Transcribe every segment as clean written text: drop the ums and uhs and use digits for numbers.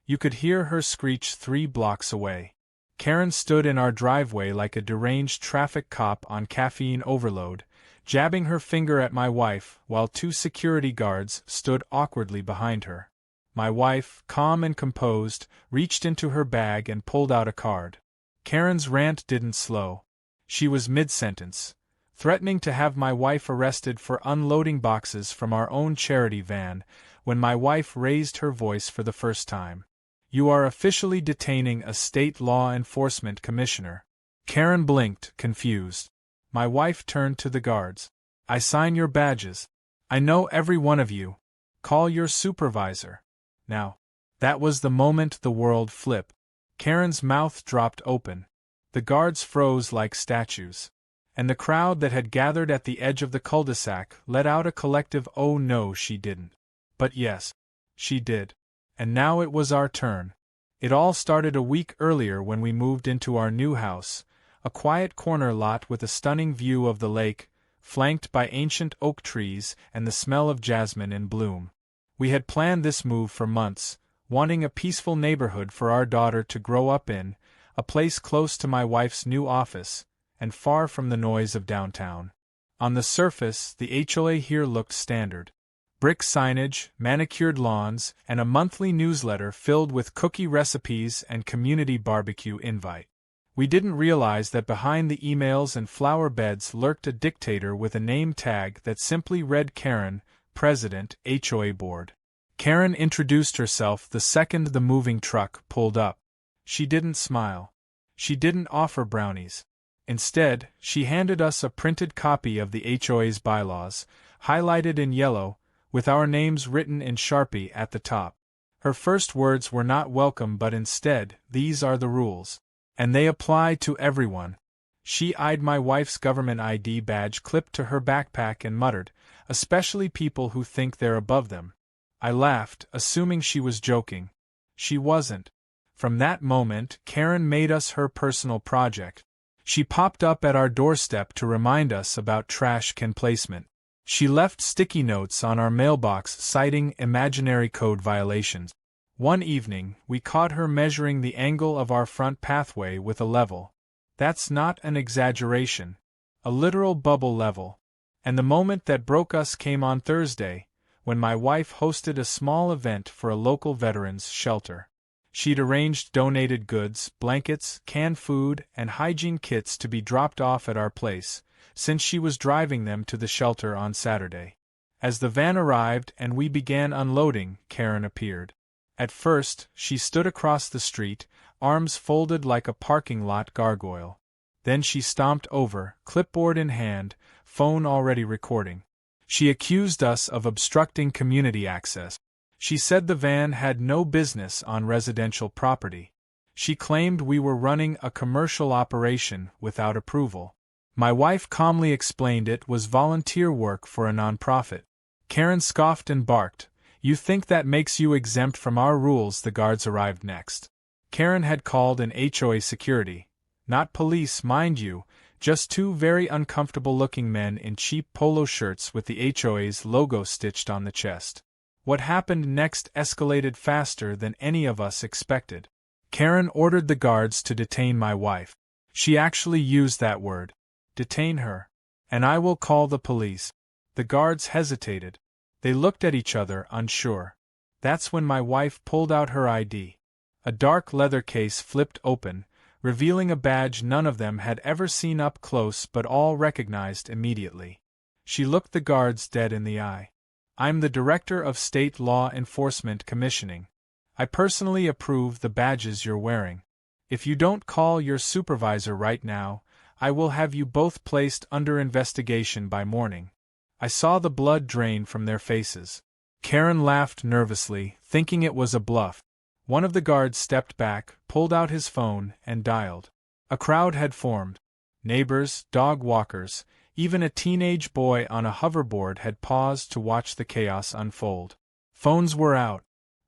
You could hear her screech 3 blocks away. Karen stood in our driveway like a deranged traffic cop on caffeine overload, jabbing her finger at my wife while 2 security guards stood awkwardly behind her. My wife, calm and composed, reached into her bag and pulled out a card. Karen's rant didn't slow. She was mid-sentence, threatening to have my wife arrested for unloading boxes from our own charity van, when my wife raised her voice for the first time. "You are officially detaining a state law enforcement commissioner." Karen blinked, confused. My wife turned to the guards. "I sign your badges. I know every one of you. Call your supervisor. Now." That was the moment the world flipped. Karen's mouth dropped open. The guards froze like statues. And the crowd that had gathered at the edge of the cul-de-sac let out a collective "Oh no, she didn't." But yes, she did. And now it was our turn. It all started a week earlier when we moved into our new house, a quiet corner lot with a stunning view of the lake, flanked by ancient oak trees and the smell of jasmine in bloom. We had planned this move for months, wanting a peaceful neighborhood for our daughter to grow up in, a place close to my wife's new office, and far from the noise of downtown. On the surface, the HOA here looked standard. Brick signage, manicured lawns, and a monthly newsletter filled with cookie recipes and community barbecue invite. We didn't realize that behind the emails and flower beds lurked a dictator with a name tag that simply read Karen, President, HOA Board. Karen introduced herself the second the moving truck pulled up. She didn't smile. She didn't offer brownies. Instead, she handed us a printed copy of the HOA's bylaws, highlighted in yellow, with our names written in Sharpie at the top. Her first words were not welcome but instead, "These are the rules. And they apply to everyone." She eyed my wife's government ID badge clipped to her backpack and muttered, "Especially people who think they're above them." I laughed, assuming she was joking. She wasn't. From that moment, Karen made us her personal project. She popped up at our doorstep to remind us about trash can placement. She left sticky notes on our mailbox citing imaginary code violations. One evening, we caught her measuring the angle of our front pathway with a level. That's not an exaggeration. A literal bubble level. And the moment that broke us came on Thursday, when my wife hosted a small event for a local veterans shelter. She'd arranged donated goods, blankets, canned food, and hygiene kits to be dropped off at our place, since she was driving them to the shelter on Saturday. As the van arrived and we began unloading, Karen appeared. At first, she stood across the street, arms folded like a parking lot gargoyle. Then she stomped over, clipboard in hand, phone already recording. She accused us of obstructing community access. She said the van had no business on residential property. She claimed we were running a commercial operation without approval. My wife calmly explained it was volunteer work for a nonprofit. Karen scoffed and barked, "You think that makes you exempt from our rules?" The guards arrived next. Karen had called an HOA security. Not police, mind you, just 2 very uncomfortable-looking men in cheap polo shirts with the HOA's logo stitched on the chest. What happened next escalated faster than any of us expected. Karen ordered the guards to detain my wife. She actually used that word. Detain her. And I will call the police. The guards hesitated. They looked at each other, unsure. That's when my wife pulled out her ID. A dark leather case flipped open, revealing a badge none of them had ever seen up close but all recognized immediately. She looked the guards dead in the eye. "I'm the Director of State Law Enforcement Commissioning. I personally approve the badges you're wearing. If you don't call your supervisor right now, I will have you both placed under investigation by morning." I saw the blood drain from their faces. Karen laughed nervously, thinking it was a bluff. One of the guards stepped back, pulled out his phone, and dialed. A crowd had formed. Neighbors, dog walkers, even a teenage boy on a hoverboard had paused to watch the chaos unfold. Phones were out.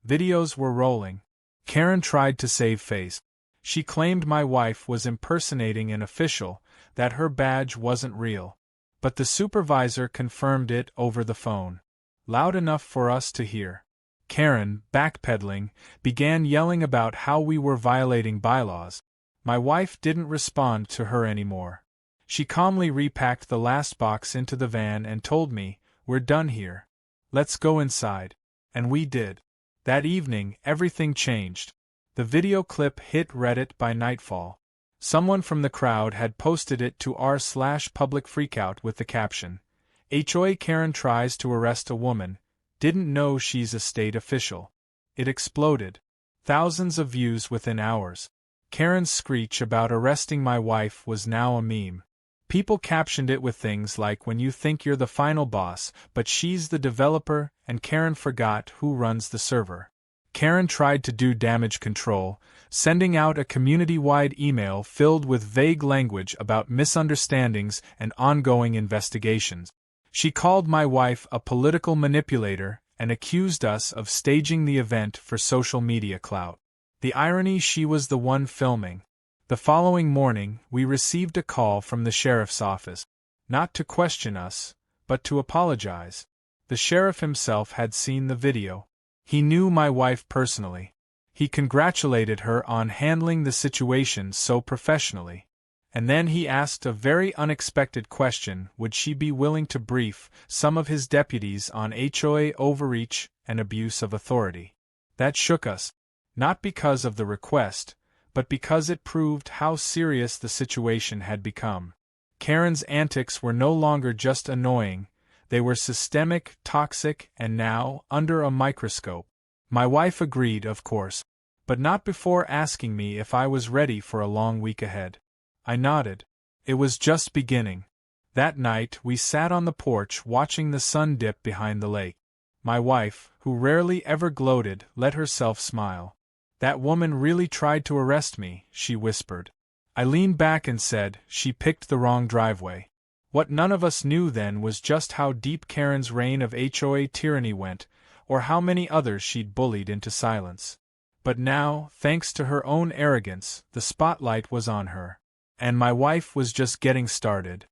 Videos were rolling. Karen tried to save face. She claimed my wife was impersonating an official, that her badge wasn't real. But the supervisor confirmed it over the phone. Loud enough for us to hear. Karen, backpedaling, began yelling about how we were violating bylaws. My wife didn't respond to her anymore. She calmly repacked the last box into the van and told me, "We're done here. Let's go inside." And we did. That evening, everything changed. The video clip hit Reddit by nightfall. Someone from the crowd had posted it to r/public freakout with the caption, "HOA Karen tries to arrest a woman, didn't know she's a state official." It exploded. Thousands of views within hours. Karen's screech about arresting my wife was now a meme. People captioned it with things like, "When you think you're the final boss, but she's the developer, and Karen forgot who runs the server." Karen tried to do damage control, sending out a community-wide email filled with vague language about misunderstandings and ongoing investigations. She called my wife a political manipulator and accused us of staging the event for social media clout. The irony, she was the one filming. The following morning, we received a call from the sheriff's office. Not to question us, but to apologize. The sheriff himself had seen the video. He knew my wife personally. He congratulated her on handling the situation so professionally. And then he asked a very unexpected question: would she be willing to brief some of his deputies on HOA overreach and abuse of authority? That shook us. Not because of the request, but because it proved how serious the situation had become. Karen's antics were no longer just annoying, they were systemic, toxic, and now, under a microscope. My wife agreed, of course, but not before asking me if I was ready for a long week ahead. I nodded. It was just beginning. That night, we sat on the porch watching the sun dip behind the lake. My wife, who rarely ever gloated, let herself smile. "That woman really tried to arrest me," she whispered. I leaned back and said, "She picked the wrong driveway." What none of us knew then was just how deep Karen's reign of HOA tyranny went, or how many others she'd bullied into silence. But now, thanks to her own arrogance, the spotlight was on her. And my wife was just getting started.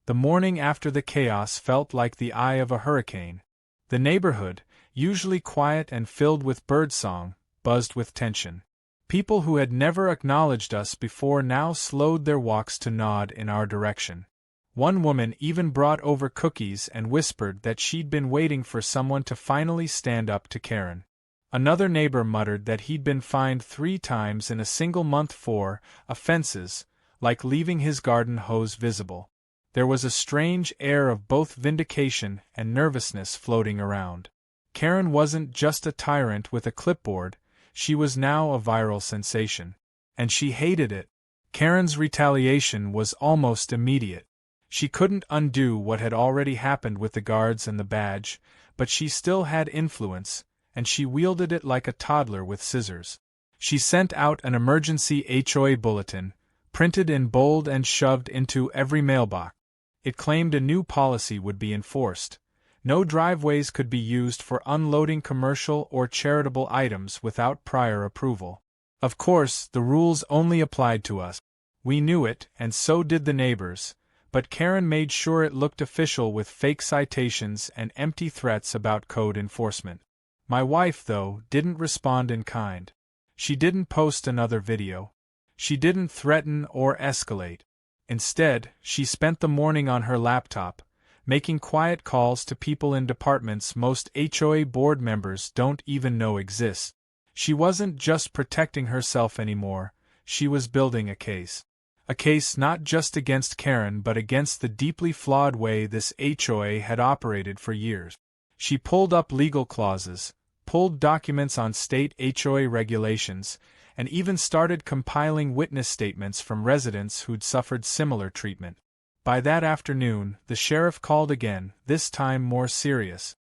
The morning after the chaos felt like the eye of a hurricane. The neighborhood, usually quiet and filled with birdsong, buzzed with tension. People who had never acknowledged us before now slowed their walks to nod in our direction. One woman even brought over cookies and whispered that she'd been waiting for someone to finally stand up to Karen. Another neighbor muttered that he'd been fined 3 times in a single month for offenses, like leaving his garden hose visible. There was a strange air of both vindication and nervousness floating around. Karen wasn't just a tyrant with a clipboard, she was now a viral sensation. And she hated it. Karen's retaliation was almost immediate. She couldn't undo what had already happened with the guards and the badge, but she still had influence, and she wielded it like a toddler with scissors. She sent out an emergency HOA bulletin, printed in bold and shoved into every mailbox. It claimed a new policy would be enforced. No driveways could be used for unloading commercial or charitable items without prior approval. Of course, the rules only applied to us. We knew it, and so did the neighbors, but Karen made sure it looked official with fake citations and empty threats about code enforcement. My wife, though, didn't respond in kind. She didn't post another video. She didn't threaten or escalate. Instead, she spent the morning on her laptop, making quiet calls to people in departments most HOA board members don't even know exist. She wasn't just protecting herself anymore, she was building a case. A case not just against Karen but against the deeply flawed way this HOA had operated for years. She pulled up legal clauses, pulled documents on state HOA regulations, and even started compiling witness statements from residents who'd suffered similar treatment. By that afternoon, the sheriff called again, this time more serious.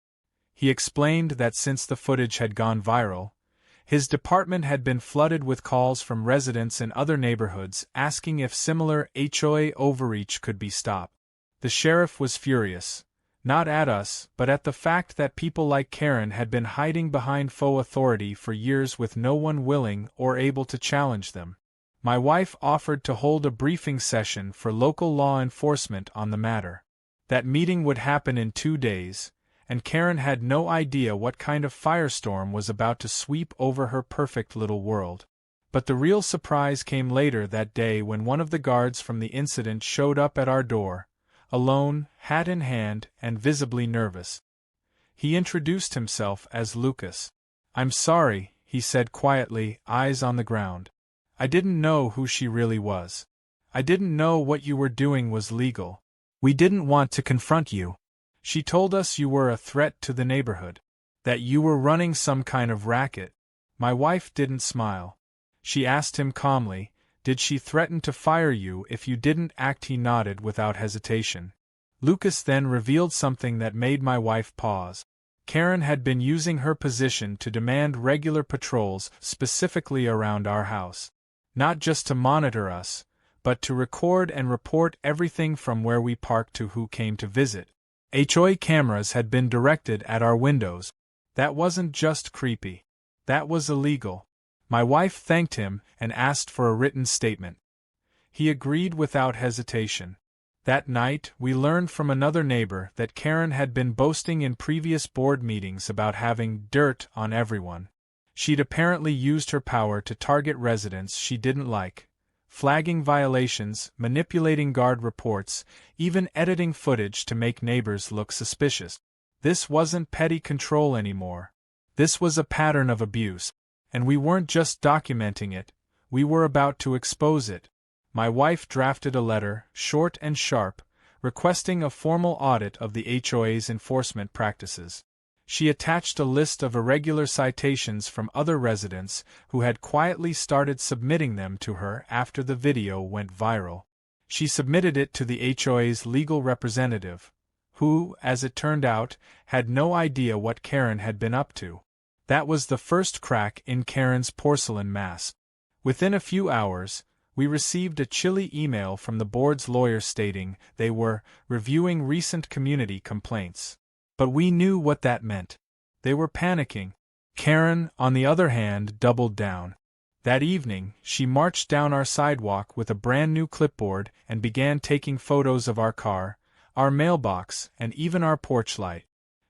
He explained that since the footage had gone viral, his department had been flooded with calls from residents in other neighborhoods asking if similar HOA overreach could be stopped. The sheriff was furious, not at us, but at the fact that people like Karen had been hiding behind faux authority for years with no one willing or able to challenge them. My wife offered to hold a briefing session for local law enforcement on the matter. That meeting would happen in 2 days, and Karen had no idea what kind of firestorm was about to sweep over her perfect little world. But the real surprise came later that day when one of the guards from the incident showed up at our door, alone, hat in hand, and visibly nervous. He introduced himself as Lucas. "I'm sorry," he said quietly, eyes on the ground. "I didn't know who she really was. I didn't know what you were doing was legal. We didn't want to confront you. She told us you were a threat to the neighborhood. That you were running some kind of racket." My wife didn't smile. She asked him calmly, "Did she threaten to fire you if you didn't act?" He nodded without hesitation. Lucas then revealed something that made my wife pause. Karen had been using her position to demand regular patrols specifically around our house. Not just to monitor us, but to record and report everything from where we parked to who came to visit. HOA cameras had been directed at our windows. That wasn't just creepy. That was illegal. My wife thanked him and asked for a written statement. He agreed without hesitation. That night, we learned from another neighbor that Karen had been boasting in previous board meetings about having dirt on everyone. She'd apparently used her power to target residents she didn't like, flagging violations, manipulating guard reports, even editing footage to make neighbors look suspicious. This wasn't petty control anymore. This was a pattern of abuse. And we weren't just documenting it, we were about to expose it. My wife drafted a letter, short and sharp, requesting a formal audit of the HOA's enforcement practices. She attached a list of irregular citations from other residents who had quietly started submitting them to her after the video went viral. She submitted it to the HOA's legal representative, who, as it turned out, had no idea what Karen had been up to. That was the first crack in Karen's porcelain mask. Within a few hours, we received a chilly email from the board's lawyer stating they were reviewing recent community complaints. But we knew what that meant. They were panicking. Karen, on the other hand, doubled down. That evening, she marched down our sidewalk with a brand new clipboard and began taking photos of our car, our mailbox, and even our porch light.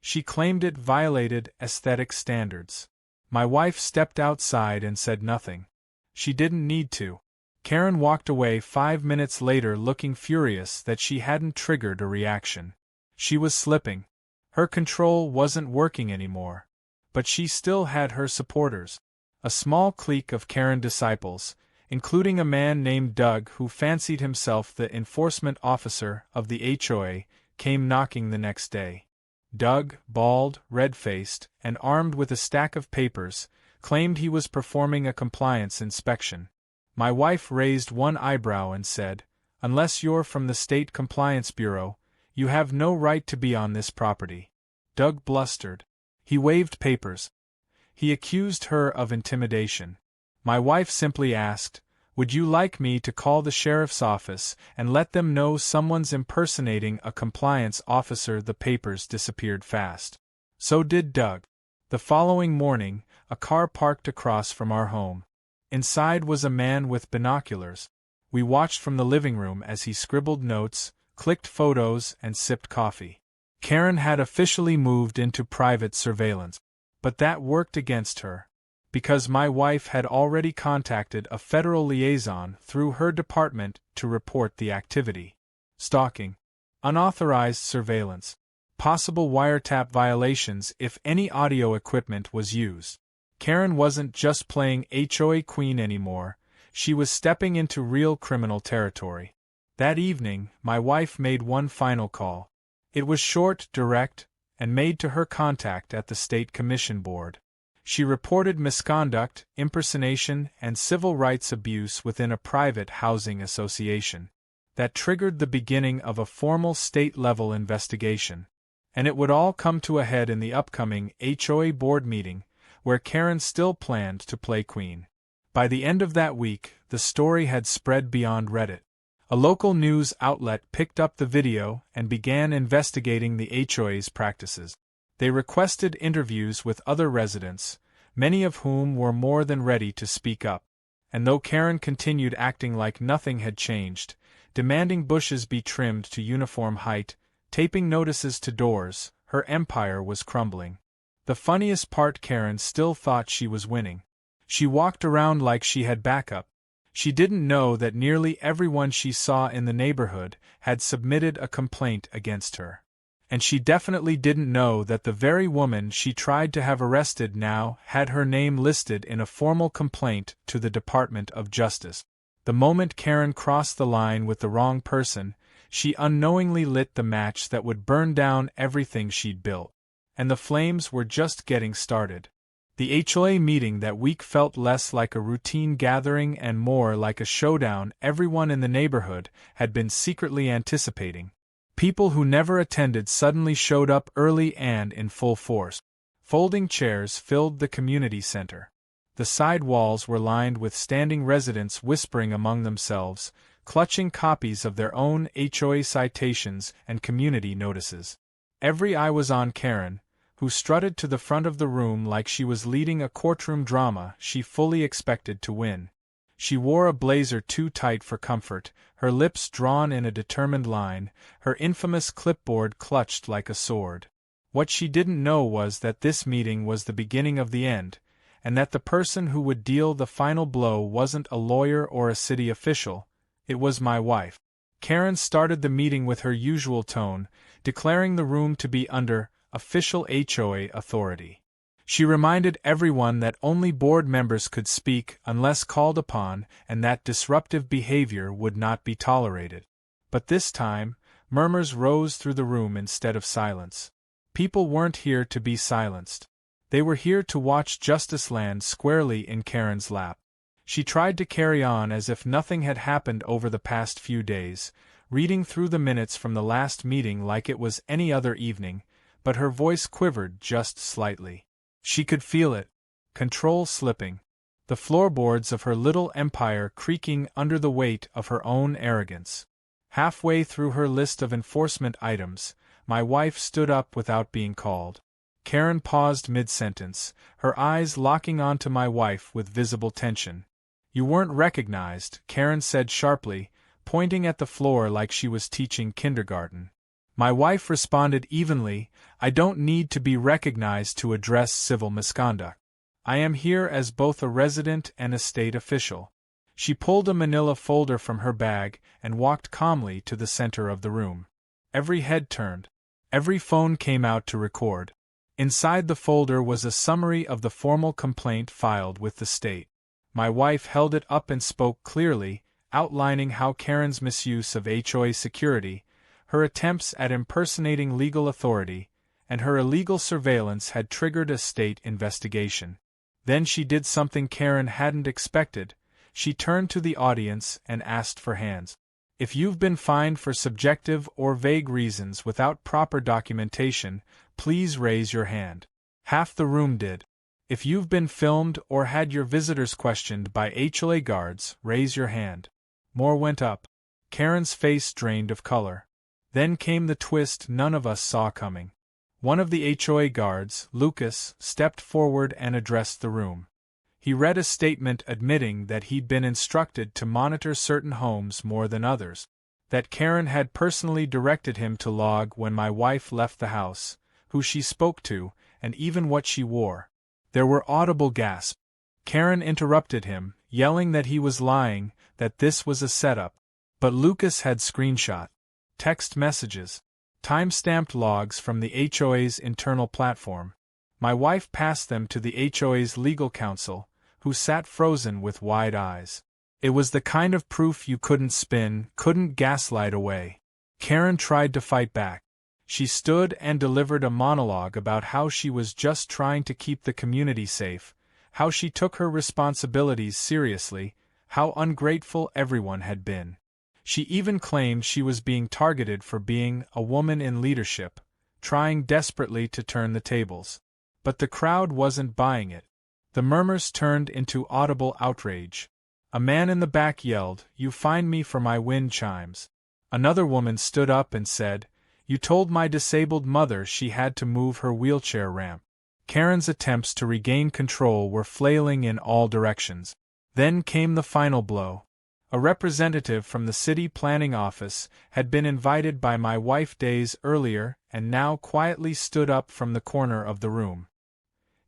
She claimed it violated aesthetic standards. My wife stepped outside and said nothing. She didn't need to. Karen walked away 5 minutes later looking furious that she hadn't triggered a reaction. She was slipping. Her control wasn't working anymore. But she still had her supporters. A small clique of Karen disciples, including a man named Doug who fancied himself the enforcement officer of the HOA, came knocking the next day. Doug, bald, red-faced, and armed with a stack of papers, claimed he was performing a compliance inspection. My wife raised one eyebrow and said, "Unless you're from the State Compliance Bureau, you have no right to be on this property." Doug blustered. He waved papers. He accused her of intimidation. My wife simply asked, "Would you like me to call the sheriff's office and let them know someone's impersonating a compliance officer?" The papers disappeared fast. So did Doug. The following morning, a car parked across from our home. Inside was a man with binoculars. We watched from the living room as he scribbled notes, clicked photos, and sipped coffee. Karen had officially moved into private surveillance. But that worked against her, because my wife had already contacted a federal liaison through her department to report the activity. Stalking, unauthorized surveillance, possible wiretap violations if any audio equipment was used. Karen wasn't just playing HOA queen anymore, she was stepping into real criminal territory. That evening, my wife made one final call. It was short, direct, and made to her contact at the State Commission Board. She reported misconduct, impersonation, and civil rights abuse within a private housing association. That triggered the beginning of a formal state-level investigation. And it would all come to a head in the upcoming HOA board meeting, where Karen still planned to play queen. By the end of that week, the story had spread beyond Reddit. A local news outlet picked up the video and began investigating the HOA's practices. They requested interviews with other residents, many of whom were more than ready to speak up. And though Karen continued acting like nothing had changed, demanding bushes be trimmed to uniform height, taping notices to doors, her empire was crumbling. The funniest part, Karen still thought she was winning. She walked around like she had backup. She didn't know that nearly everyone she saw in the neighborhood had submitted a complaint against her. And she definitely didn't know that the very woman she tried to have arrested now had her name listed in a formal complaint to the Department of Justice. The moment Karen crossed the line with the wrong person, she unknowingly lit the match that would burn down everything she'd built. And the flames were just getting started. The HOA meeting that week felt less like a routine gathering and more like a showdown everyone in the neighborhood had been secretly anticipating. People who never attended suddenly showed up early and in full force. Folding chairs filled the community center. The side walls were lined with standing residents whispering among themselves, clutching copies of their own HOA citations and community notices. Every eye was on Karen, who strutted to the front of the room like she was leading a courtroom drama she fully expected to win. She wore a blazer too tight for comfort, her lips drawn in a determined line, her infamous clipboard clutched like a sword. What she didn't know was that this meeting was the beginning of the end, and that the person who would deal the final blow wasn't a lawyer or a city official, it was my wife. Karen started the meeting with her usual tone, declaring the room to be under official HOA authority. She reminded everyone that only board members could speak unless called upon and that disruptive behavior would not be tolerated. But this time, murmurs rose through the room instead of silence. People weren't here to be silenced. They were here to watch justice land squarely in Karen's lap. She tried to carry on as if nothing had happened over the past few days, reading through the minutes from the last meeting like it was any other evening, but her voice quivered just slightly. She could feel it, control slipping, the floorboards of her little empire creaking under the weight of her own arrogance. Halfway through her list of enforcement items, my wife stood up without being called. Karen paused mid-sentence, her eyes locking onto my wife with visible tension. "You weren't recognized," Karen said sharply, pointing at the floor like she was teaching kindergarten. My wife responded evenly, "I don't need to be recognized to address civil misconduct. I am here as both a resident and a state official." She pulled a manila folder from her bag and walked calmly to the center of the room. Every head turned. Every phone came out to record. Inside the folder was a summary of the formal complaint filed with the state. My wife held it up and spoke clearly, outlining how Karen's misuse of HOA security, her attempts at impersonating legal authority, and her illegal surveillance had triggered a state investigation. Then she did something Karen hadn't expected. She turned to the audience and asked for hands. "If you've been fined for subjective or vague reasons without proper documentation, please raise your hand." Half the room did. "If you've been filmed or had your visitors questioned by HOA guards, raise your hand." More went up. Karen's face drained of color. Then came the twist none of us saw coming. One of the HOA guards, Lucas, stepped forward and addressed the room. He read a statement admitting that he'd been instructed to monitor certain homes more than others, that Karen had personally directed him to log when my wife left the house, who she spoke to, and even what she wore. There were audible gasps. Karen interrupted him, yelling that he was lying, that this was a setup. But Lucas had screenshot, text messages, time-stamped logs from the HOA's internal platform. My wife passed them to the HOA's legal counsel, who sat frozen with wide eyes. It was the kind of proof you couldn't spin, couldn't gaslight away. Karen tried to fight back. She stood and delivered a monologue about how she was just trying to keep the community safe, how she took her responsibilities seriously, how ungrateful everyone had been. She even claimed she was being targeted for being a woman in leadership, trying desperately to turn the tables. But the crowd wasn't buying it. The murmurs turned into audible outrage. A man in the back yelled, "You fined me for my wind chimes." Another woman stood up and said, "You told my disabled mother she had to move her wheelchair ramp." Karen's attempts to regain control were flailing in all directions. Then came the final blow. A representative from the city planning office had been invited by my wife days earlier and now quietly stood up from the corner of the room.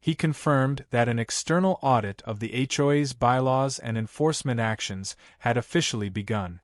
He confirmed that an external audit of the HOA's bylaws and enforcement actions had officially begun.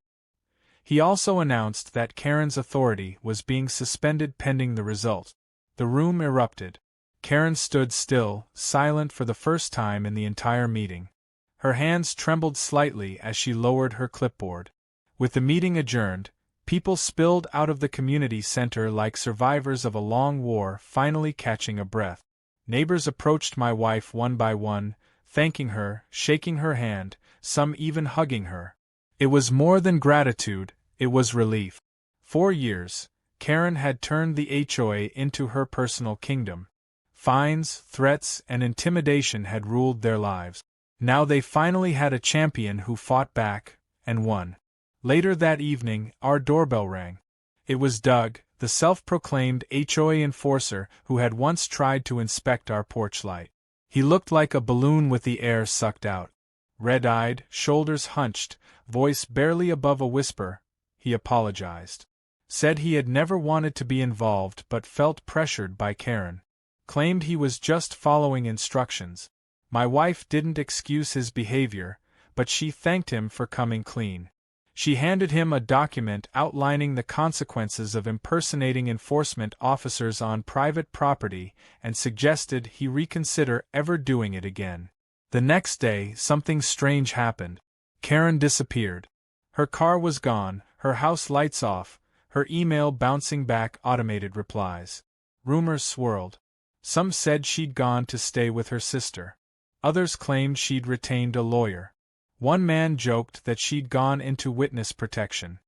He also announced that Karen's authority was being suspended pending the result. The room erupted. Karen stood still, silent for the first time in the entire meeting. Her hands trembled slightly as she lowered her clipboard. With the meeting adjourned, people spilled out of the community center like survivors of a long war finally catching a breath. Neighbors approached my wife one by one, thanking her, shaking her hand, some even hugging her. It was more than gratitude, it was relief. 4 years, Karen had turned the HOA into her personal kingdom. Fines, threats, and intimidation had ruled their lives. Now they finally had a champion who fought back, and won. Later that evening, our doorbell rang. It was Doug, the self-proclaimed HOA enforcer who had once tried to inspect our porch light. He looked like a balloon with the air sucked out. Red-eyed, shoulders hunched, voice barely above a whisper, he apologized. Said he had never wanted to be involved but felt pressured by Karen. Claimed he was just following instructions. My wife didn't excuse his behavior, but she thanked him for coming clean. She handed him a document outlining the consequences of impersonating enforcement officers on private property and suggested he reconsider ever doing it again. The next day, something strange happened. Karen disappeared. Her car was gone, her house lights off, her email bouncing back automated replies. Rumors swirled. Some said she'd gone to stay with her sister. Others claimed she'd retained a lawyer. One man joked that she'd gone into witness protection.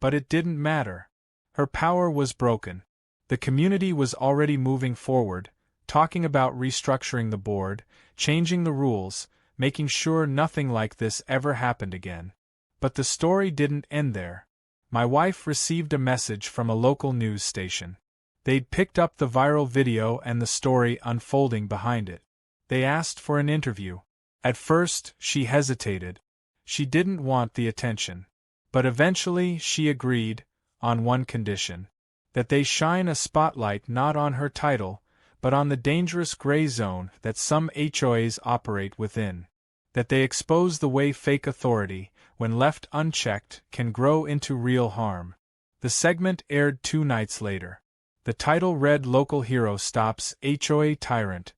But it didn't matter. Her power was broken. The community was already moving forward, talking about restructuring the board, changing the rules, making sure nothing like this ever happened again. But the story didn't end there. My wife received a message from a local news station. They'd picked up the viral video and the story unfolding behind it. They asked for an interview. At first, she hesitated. She didn't want the attention. But eventually she agreed, on one condition. That they shine a spotlight not on her title, but on the dangerous gray zone that some HOAs operate within. That they expose the way fake authority, when left unchecked, can grow into real harm. The segment aired 2 nights later. The title read Local Hero Stops HOA Tyrant.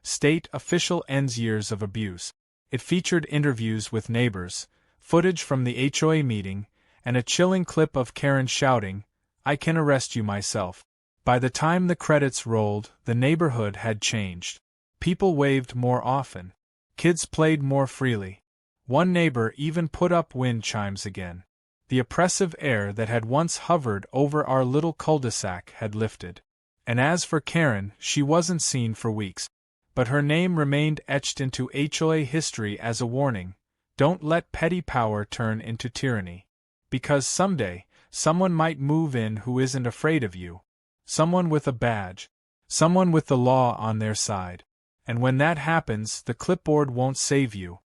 State Official Ends Years of Abuse. It featured interviews with neighbors, footage from the HOA meeting, and a chilling clip of Karen shouting, "I can arrest you myself." By the time the credits rolled, the neighborhood had changed. People waved more often. Kids played more freely. One neighbor even put up wind chimes again. The oppressive air that had once hovered over our little cul-de-sac had lifted. And as for Karen, she wasn't seen for weeks. But her name remained etched into HOA history as a warning: don't let petty power turn into tyranny. Because someday, someone might move in who isn't afraid of you. Someone with a badge. Someone with the law on their side. And when that happens, the clipboard won't save you.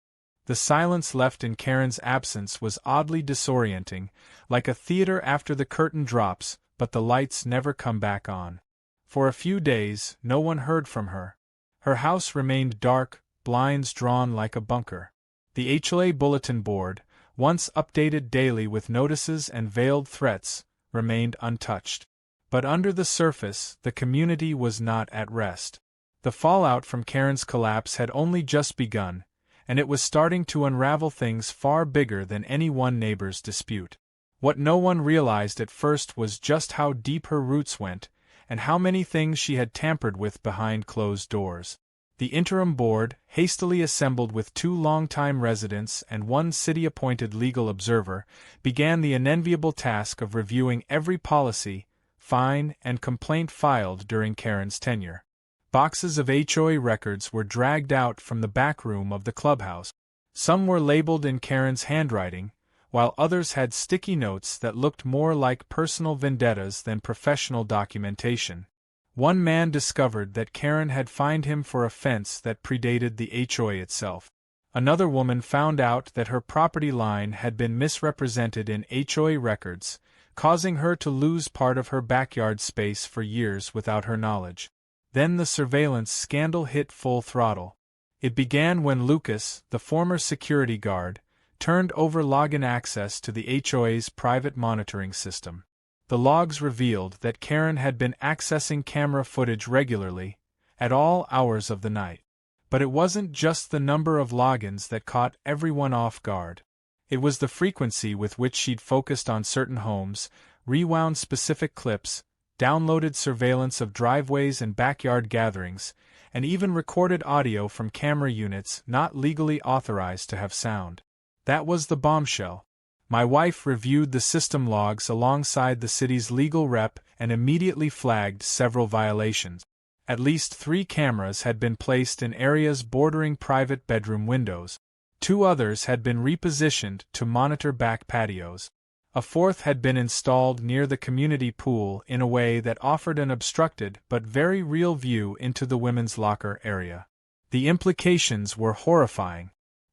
The silence left in Karen's absence was oddly disorienting, like a theater after the curtain drops, but the lights never come back on. For a few days, no one heard from her. Her house remained dark, blinds drawn like a bunker. The HOA bulletin board, once updated daily with notices and veiled threats, remained untouched. But under the surface, the community was not at rest. The fallout from Karen's collapse had only just begun, and it was starting to unravel things far bigger than any one neighbor's dispute. What no one realized at first was just how deep her roots went, and how many things she had tampered with behind closed doors. The interim board, hastily assembled with 2 longtime residents and 1 city-appointed legal observer, began the unenviable task of reviewing every policy, fine, and complaint filed during Karen's tenure. Boxes of HOA records were dragged out from the back room of the clubhouse. Some were labeled in Karen's handwriting, while others had sticky notes that looked more like personal vendettas than professional documentation. One man discovered that Karen had fined him for a fence that predated the HOA itself. Another woman found out that her property line had been misrepresented in HOA records, causing her to lose part of her backyard space for years without her knowledge. Then the surveillance scandal hit full throttle. It began when Lucas, the former security guard, turned over login access to the HOA's private monitoring system. The logs revealed that Karen had been accessing camera footage regularly, at all hours of the night. But it wasn't just the number of logins that caught everyone off guard. It was the frequency with which she'd focused on certain homes, rewound specific clips, downloaded surveillance of driveways and backyard gatherings, and even recorded audio from camera units not legally authorized to have sound. That was the bombshell. My wife reviewed the system logs alongside the city's legal rep and immediately flagged several violations. At least 3 cameras had been placed in areas bordering private bedroom windows. 2 others had been repositioned to monitor back patios. A 4th had been installed near the community pool in a way that offered an obstructed but very real view into the women's locker area. The implications were horrifying.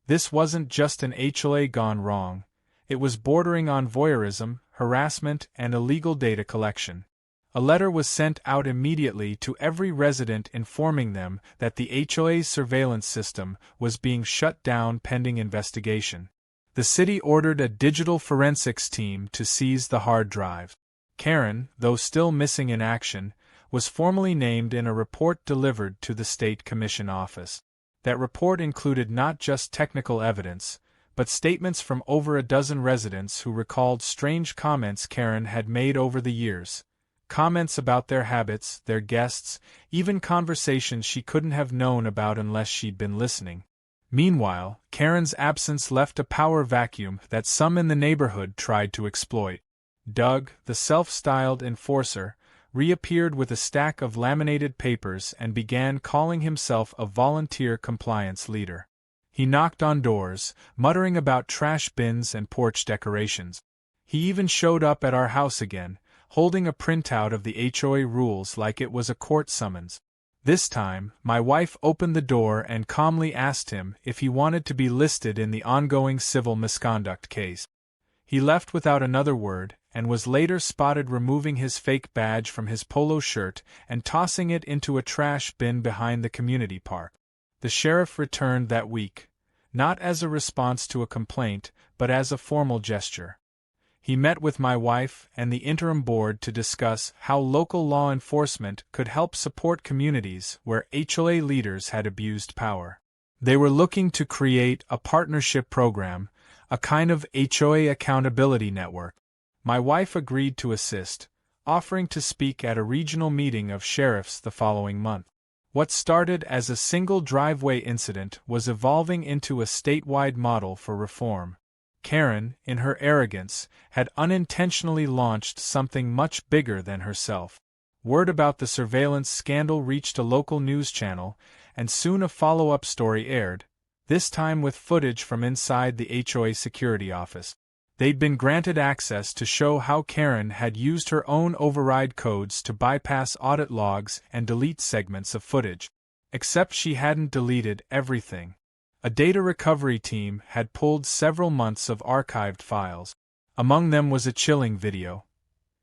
This wasn't just an HOA gone wrong. It was bordering on voyeurism, harassment, and illegal data collection. A letter was sent out immediately to every resident informing them that the HOA's surveillance system was being shut down pending investigation. The city ordered a digital forensics team to seize the hard drive. Karen, though still missing in action, was formally named in a report delivered to the State Commission office. That report included not just technical evidence, but statements from over a dozen residents who recalled strange comments Karen had made over the years. Comments about their habits, their guests, even conversations she couldn't have known about unless she'd been listening. Meanwhile, Karen's absence left a power vacuum that some in the neighborhood tried to exploit. Doug, the self-styled enforcer, reappeared with a stack of laminated papers and began calling himself a volunteer compliance leader. He knocked on doors, muttering about trash bins and porch decorations. He even showed up at our house again, holding a printout of the HOA rules like it was a court summons. This time, my wife opened the door and calmly asked him if he wanted to be listed in the ongoing civil misconduct case. He left without another word, and was later spotted removing his fake badge from his polo shirt and tossing it into a trash bin behind the community park. The sheriff returned that week, not as a response to a complaint, but as a formal gesture. He met with my wife and the interim board to discuss how local law enforcement could help support communities where HOA leaders had abused power. They were looking to create a partnership program, a kind of HOA accountability network. My wife agreed to assist, offering to speak at a regional meeting of sheriffs the following month. What started as a single driveway incident was evolving into a statewide model for reform. Karen, in her arrogance, had unintentionally launched something much bigger than herself. Word about the surveillance scandal reached a local news channel, and soon a follow-up story aired, this time with footage from inside the HOA security office. They'd been granted access to show how Karen had used her own override codes to bypass audit logs and delete segments of footage. Except she hadn't deleted everything. A data recovery team had pulled several months of archived files. Among them was a chilling video.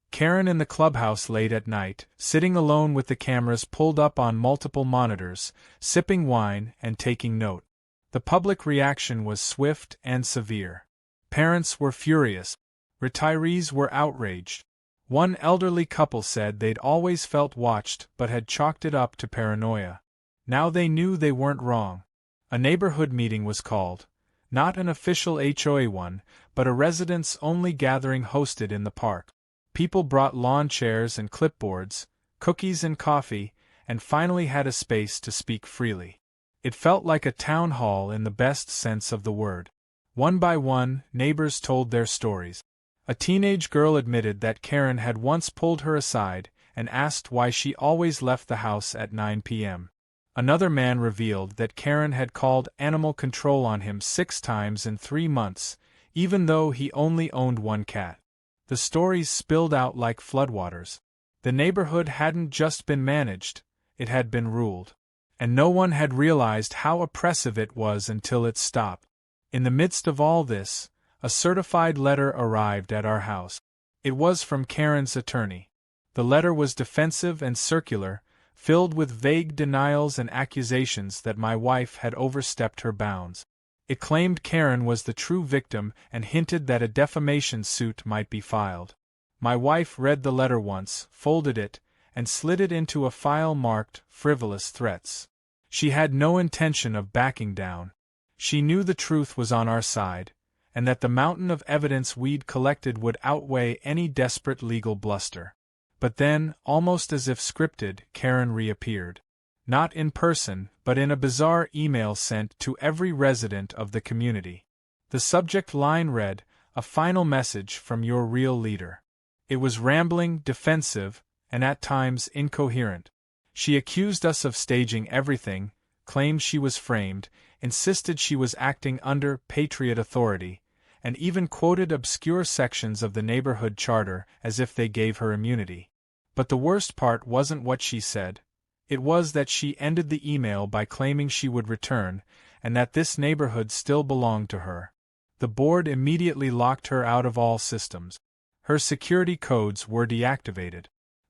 Karen in the clubhouse late at night, sitting alone with the cameras pulled up on multiple monitors, sipping wine and taking note. The public reaction was swift and severe. Parents were furious. Retirees were outraged. One elderly couple said they'd always felt watched but had chalked it up to paranoia. Now they knew they weren't wrong. A neighborhood meeting was called, not an official HOA one, but a residents-only gathering hosted in the park. People brought lawn chairs and clipboards, cookies and coffee, and finally had a space to speak freely. It felt like a town hall in the best sense of the word. One by one, neighbors told their stories. A teenage girl admitted that Karen had once pulled her aside and asked why she always left the house at 9 p.m. Another man revealed that Karen had called animal control on him 6 times in 3 months, even though he only owned 1 cat. The stories spilled out like floodwaters. The neighborhood hadn't just been managed, it had been ruled. and no one had realized how oppressive it was until it stopped. In the midst of all this, a certified letter arrived at our house. It was from Karen's attorney. The letter was defensive and circular, filled with vague denials and accusations that my wife had overstepped her bounds. It claimed Karen was the true victim and hinted that a defamation suit might be filed. My wife read the letter once, folded it, and slid it into a file marked "frivolous threats." She had no intention of backing down. She knew the truth was on our side, and that the mountain of evidence we'd collected would outweigh any desperate legal bluster. But then, almost as if scripted, Karen reappeared. Not in person, but in a bizarre email sent to every resident of the community. The subject line read, "A final message from your real leader." It was rambling, defensive, and at times incoherent. She accused us of staging everything, claimed she was framed, insisted she was acting under Patriot authority, and even quoted obscure sections of the neighborhood charter as if they gave her immunity. But the worst part wasn't what she said. It was that she ended the email by claiming she would return, and that this neighborhood still belonged to her. The board immediately locked her out of all systems. Her security codes were deactivated.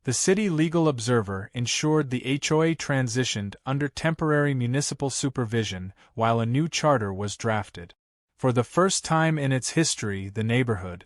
The City Legal Observer ensured the HOA transitioned under temporary municipal supervision while a new charter was drafted. For the first time in its history, the neighborhood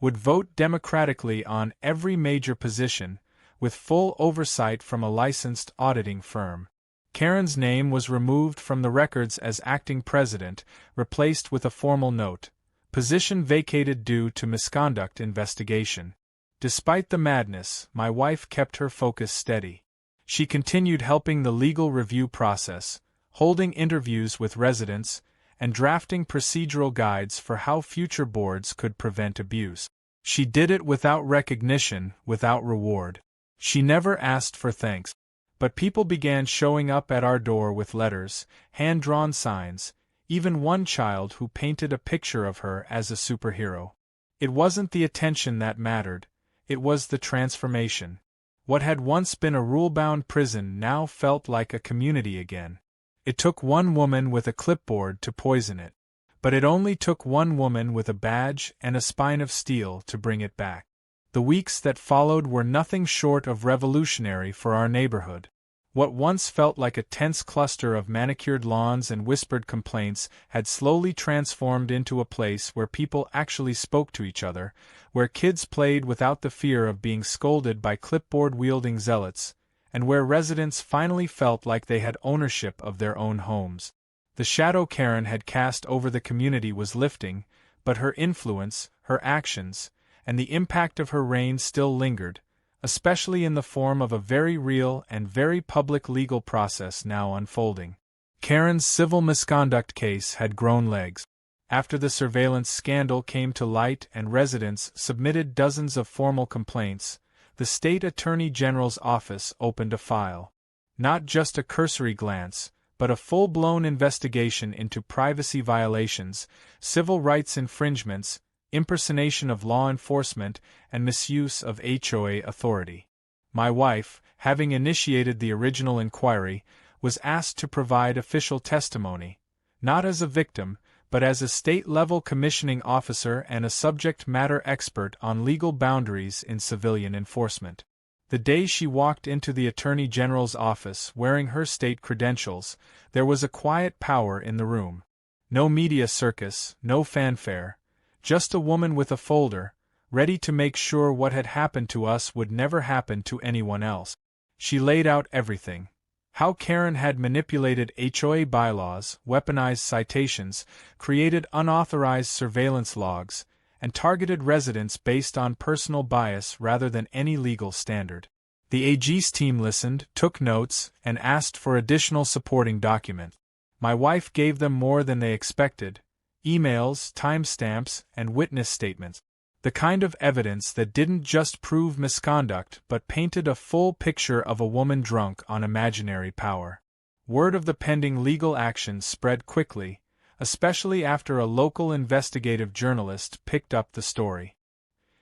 would vote democratically on every major position, with full oversight from a licensed auditing firm. Karen's name was removed from the records as acting president, replaced with a formal note, "Position vacated due to misconduct investigation." Despite the madness, my wife kept her focus steady. She continued helping the legal review process, holding interviews with residents, and drafting procedural guides for how future boards could prevent abuse. She did it without recognition, without reward. She never asked for thanks. But people began showing up at our door with letters, hand-drawn signs, even one child who painted a picture of her as a superhero. It wasn't the attention that mattered, it was the transformation. What had once been a rule-bound prison now felt like a community again. It took one woman with a clipboard to poison it. But it only took one woman with a badge and a spine of steel to bring it back. The weeks that followed were nothing short of revolutionary for our neighborhood. What once felt like a tense cluster of manicured lawns and whispered complaints had slowly transformed into a place where people actually spoke to each other, where kids played without the fear of being scolded by clipboard-wielding zealots, and where residents finally felt like they had ownership of their own homes. The shadow Karen had cast over the community was lifting, but her influence, her actions, and the impact of her reign still lingered, especially in the form of a very real and very public legal process now unfolding. Karen's civil misconduct case had grown legs. After the surveillance scandal came to light and residents submitted dozens of formal complaints, the state attorney general's office opened a file. Not just a cursory glance, but a full-blown investigation into privacy violations, civil rights infringements, impersonation of law enforcement, and misuse of HOA authority. My wife, having initiated the original inquiry, was asked to provide official testimony, not as a victim, but as a state-level commissioning officer and a subject matter expert on legal boundaries in civilian enforcement. The day she walked into the Attorney General's office wearing her state credentials, there was a quiet power in the room. No media circus, no fanfare. Just a woman with a folder, ready to make sure what had happened to us would never happen to anyone else. She laid out everything. How Karen had manipulated HOA bylaws, weaponized citations, created unauthorized surveillance logs, and targeted residents based on personal bias rather than any legal standard. The AG's team listened, took notes, and asked for additional supporting documents. My wife gave them more than they expected: emails, timestamps, and witness statements. The kind of evidence that didn't just prove misconduct but painted a full picture of a woman drunk on imaginary power. Word of the pending legal action spread quickly, especially after a local investigative journalist picked up the story.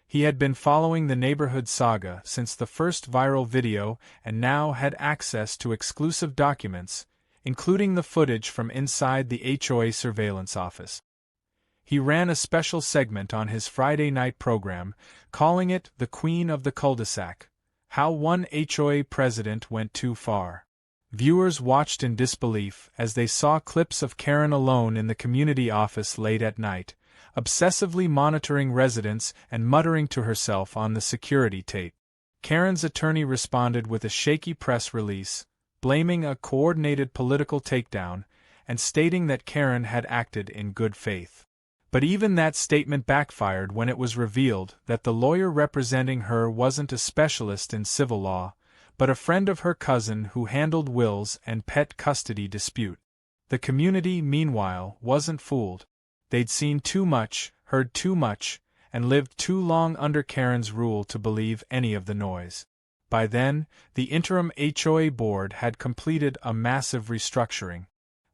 He had been following the neighborhood saga since the first viral video and now had access to exclusive documents, including the footage from inside the HOA surveillance office. He ran a special segment on his Friday night program, calling it The Queen of the Cul-de-sac, How One HOA President Went Too Far. Viewers watched in disbelief as they saw clips of Karen alone in the community office late at night, obsessively monitoring residents and muttering to herself on the security tape. Karen's attorney responded with a shaky press release, blaming a coordinated political takedown and stating that Karen had acted in good faith. But even that statement backfired when it was revealed that the lawyer representing her wasn't a specialist in civil law, but a friend of her cousin who handled wills and pet custody dispute. The community, meanwhile, wasn't fooled. They'd seen too much, heard too much, and lived too long under Karen's rule to believe any of the noise. By then, the interim HOA board had completed a massive restructuring.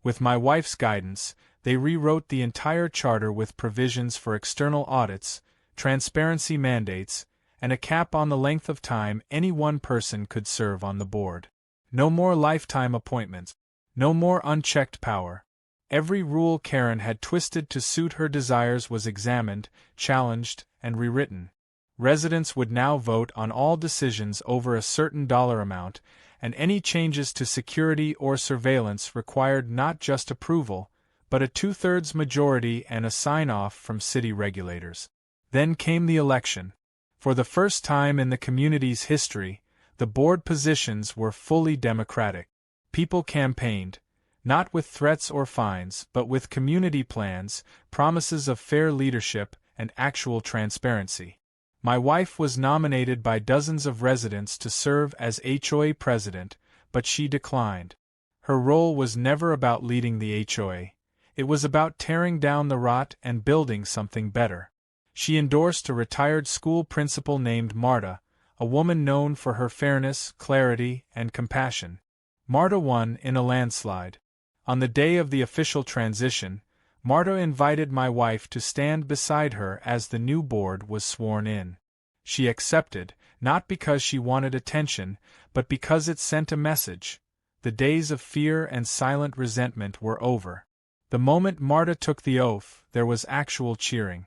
With my wife's guidance, they rewrote the entire charter with provisions for external audits, transparency mandates, and a cap on the length of time any one person could serve on the board. No more lifetime appointments. No more unchecked power. Every rule Karen had twisted to suit her desires was examined, challenged, and rewritten. Residents would now vote on all decisions over a certain dollar amount, and any changes to security or surveillance required not just approval, but a 2/3 majority and a sign-off from city regulators. Then came the election. For the first time in the community's history, the board positions were fully democratic. People campaigned, not with threats or fines, but with community plans, promises of fair leadership, and actual transparency. My wife was nominated by dozens of residents to serve as HOA president, but she declined. Her role was never about leading the HOA. It was about tearing down the rot and building something better. She endorsed a retired school principal named Marta, a woman known for her fairness, clarity, and compassion. Marta won in a landslide. On the day of the official transition, Marta invited my wife to stand beside her as the new board was sworn in. She accepted, not because she wanted attention, but because it sent a message. The days of fear and silent resentment were over. The moment Marta took the oath, there was actual cheering.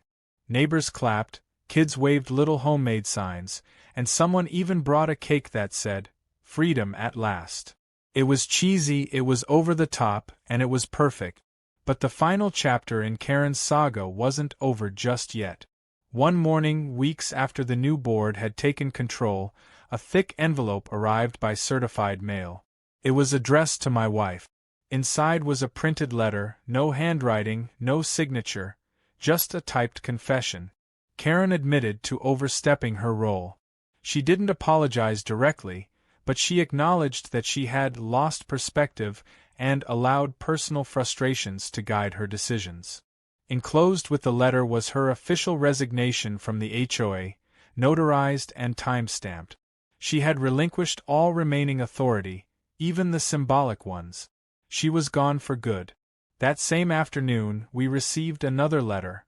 Neighbors clapped, kids waved little homemade signs, and someone even brought a cake that said, "Freedom at last." It was cheesy, it was over the top, and it was perfect. But the final chapter in Karen's saga wasn't over just yet. One morning, weeks after the new board had taken control, a thick envelope arrived by certified mail. It was addressed to my wife. Inside was a printed letter, no handwriting, no signature, just a typed confession. Karen admitted to overstepping her role. She didn't apologize directly, but she acknowledged that she had lost perspective and allowed personal frustrations to guide her decisions. Enclosed with the letter was her official resignation from the HOA, notarized and time-stamped. She had relinquished all remaining authority, even the symbolic ones. She was gone for good. That same afternoon, we received another letter,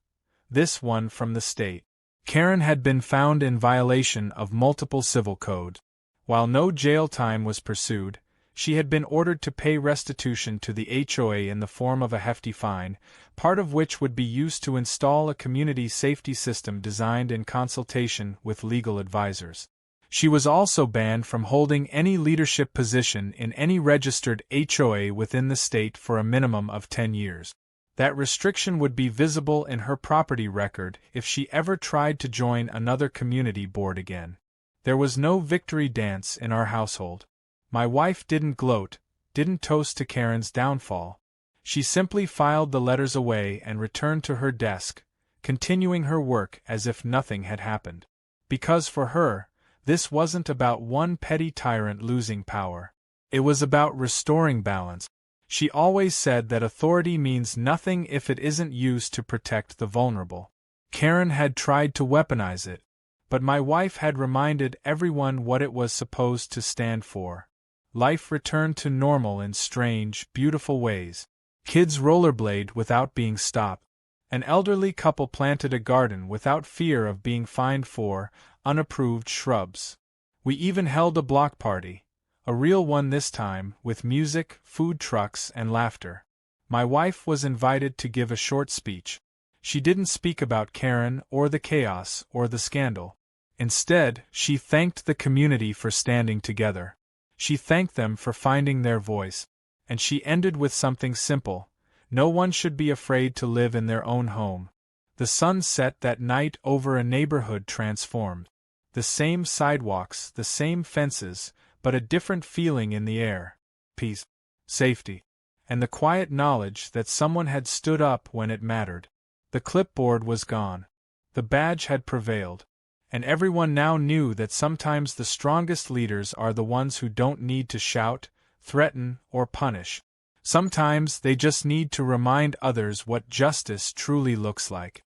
this one from the state. Karen had been found in violation of multiple civil codes. While no jail time was pursued, she had been ordered to pay restitution to the HOA in the form of a hefty fine, part of which would be used to install a community safety system designed in consultation with legal advisors. She was also banned from holding any leadership position in any registered HOA within the state for a minimum of 10 years. That restriction would be visible in her property record if she ever tried to join another community board again. There was no victory dance in our household. My wife didn't gloat, didn't toast to Karen's downfall. She simply filed the letters away and returned to her desk, continuing her work as if nothing had happened. Because for her, this wasn't about one petty tyrant losing power. It was about restoring balance. She always said that authority means nothing if it isn't used to protect the vulnerable. Karen had tried to weaponize it, but my wife had reminded everyone what it was supposed to stand for. Life returned to normal in strange, beautiful ways. Kids rollerblade without being stopped. An elderly couple planted a garden without fear of being fined for unapproved shrubs. We even held a block party, A real one this time, with music, food trucks, and laughter. My wife was invited to give a short speech. She didn't speak about Karen, or the chaos, or the scandal. Instead, she thanked the community for standing together. She thanked them for finding their voice. And she ended with something simple: no one should be afraid to live in their own home. The sun set that night over a neighborhood transformed. The same sidewalks, the same fences, but a different feeling in the air. Peace, safety, and the quiet knowledge that someone had stood up when it mattered. The clipboard was gone. The badge had prevailed. And everyone now knew that sometimes the strongest leaders are the ones who don't need to shout, threaten, or punish. Sometimes they just need to remind others what justice truly looks like.